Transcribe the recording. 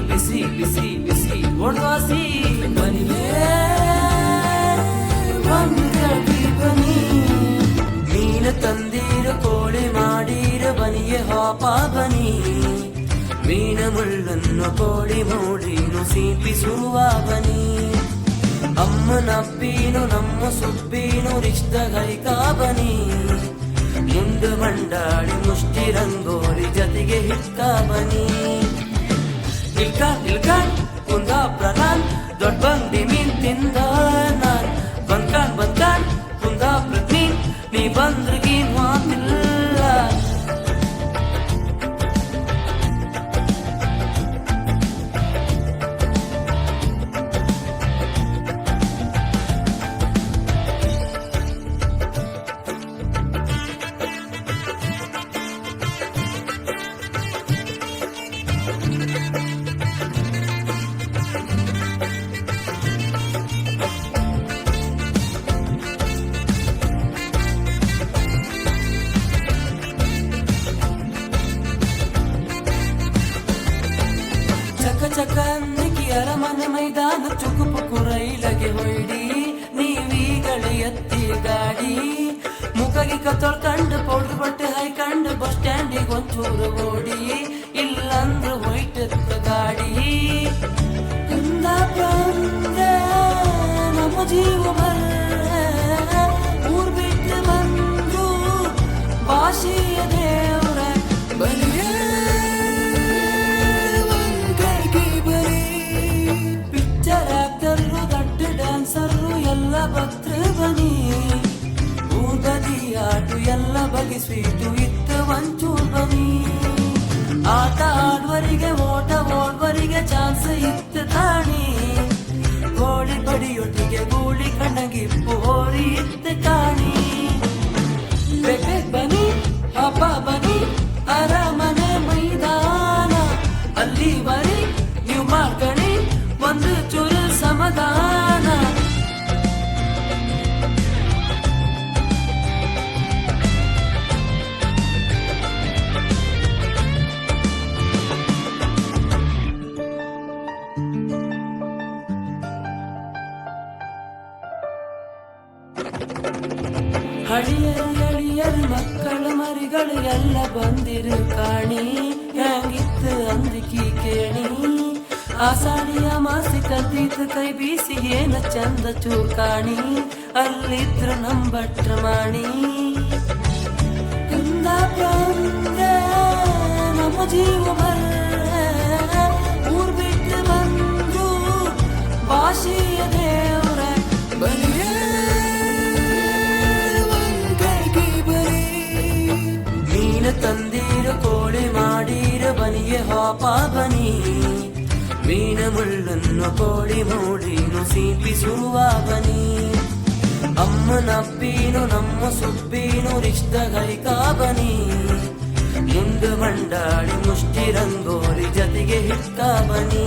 ಬಿಸಿ ಬಿಸಿ ಬಿಸಿ ಹೊಡ್ವಾಸಿ ಬನಿಯೇ ಬಂದಗಿ ಬನಿ ಮೀನು ತಂದೀರ ಕೋಳಿ ಮಾಡೀರ ಬನಿಯೇ ಹಾಪ ಬನಿ ಮೀನ ಮುಳ್ಳನ್ನು ಕೋಳಿ ಮೂಡಿನು ಸೀಪಿಸುವ ಬನಿ ಅಮ್ಮನಪ್ಪೀನು ನಮ್ಮ ಸುಬ್ಬೀನು ರಿಶ್ತಗೈಕಾ ಬನಿ ಮುಂಡು ಮಂಡಾಳಿ ಮುಷ್ಟಿ ರಂಗೋಲಿ ಜತೆಗೆ ಹಿಕ್ಕ ಬನಿ ಇಲ್ಕಾನ್ ಕುಂದಾಪ್ರನಾನ್ ದೊಡ್ಡ ಬಂಡಿ ಮೀನ್ ತಿಂದ ನಾನ್ ಬಂದ್ಕಾನ್ ಕುಂದಾಪ್ರ ಮೀನ್ ನೀ ಬಂದ್ರಿಗಿ ಮಾತಿಲ್ಲ ಚಕನ್ನಿಕಿ ಅರಮನೆ ಮೈದಾನ ಚುಕುಪುಕು ರೈಲಗೆ ಹೊಯ್ಡಿ ನೀವೀಗಳೆ ಎತ್ತಿ ಗಾಡಿ ಮುಖಗಿಕ ತೊಳ್ಕಂಡು ಪೌಡ್ರ್ ಬಟ್ಟೆ ಹಾಯ್ಕಂಡು ಬಸ್ ಸ್ಟ್ಯಾಂಡಿಗೆ ಒಂಚೂರು ಓಡಿ ಇಲ್ಲಂದ್ರೆ ಹೊಯ್ಟೆತ್ತ ಗಾಡಿ ನಮ್ಮ ಜೀವ ಊರ್ ಬಿಟ್ಟು ಬಂದು ಭಾಷೆಯ ದೇವ್ರ ಬಲಿಯೇ ಎಲ್ಲ ಭಕ್ತೃ ಬನಿ ಊದದಿ ಆಟು ಎಲ್ಲ ಬಗೆ ಸ್ವೀಟು ಇತ್ತು ಒಂಚೂರು ಬನಿ ಆಟ ಆಡುವರಿಗೆ ಓಟ ಓಡುವರಿಗೆ ಚಾನ್ಸ್ ಇತ್ತು ತಾಣಿ ಗೋಳಿ ಬಡಿಯೊಟ್ಟಿಗೆ ಗೂಳಿ ಕಣ್ಣಗಿಪ್ಪು ಹೋರಿ ಇತ್ತು ಕಾಣಿ ಬೇಕೆ ಬನಿ ಹಬ್ಬ ಬನಿ ಅರಮನೆ ಮೈದಾನ ಅಲ್ಲಿ ಬರಿ ನೀವು ಮಾಡ್ಕಣಿ ಒಂದು ಚೂರು ಸಮಾಧಾನ ಹಳಿಯರು ಮಕ್ಕಳು ಮರಿಗಳು ಎಲ್ಲ ಬಂದಿರು ಕಾಣಿ ಹೆಂಗಿತ್ತು ಅಂದಿಕಿ ಕೇಣಿ ಆಸಾಡಿಯ ಮಾಸಿ ಕಲ್ತಿತ್ತು ಕೈ ಬೀಸಿ ಏನ ಚಂದ ಚೂರ್ ಕಾಣಿ ಅಲ್ಲಿದ್ರ ನಂಬಟ್ರ ಮಾಣಿ ನಮ್ಮ ಜೀವ ಊರ್ ಬಿಟ್ಟು ಬಂದು ಭಾಷೆಯ ದೇವ್ರ ಬಲಿಯೇ ತಂದೀರ ಕೋಳಿ ಮಾಡೀರ ಬನಿಯೇ ಹಾಪ ಬನಿ ಮೀನ ಮುಳ್ಳನ್ನು ಕೋಳಿ ಮೂಡಿನು ಸೀಪಿಸುವ ಬನಿ ಅಮ್ಮನಪ್ಪೀನು ನಮ್ಮ ಸುಬ್ಬೀನು ರಿಶ್ತಗೈಕಾ ಬನಿ ಮುಂಡು ಮಂಡಾಳಿ ಮುಷ್ಟಿ ರಂಗೋಲಿ ಜತೆಗೆ ಹಿಕ್ಕ ಬನಿ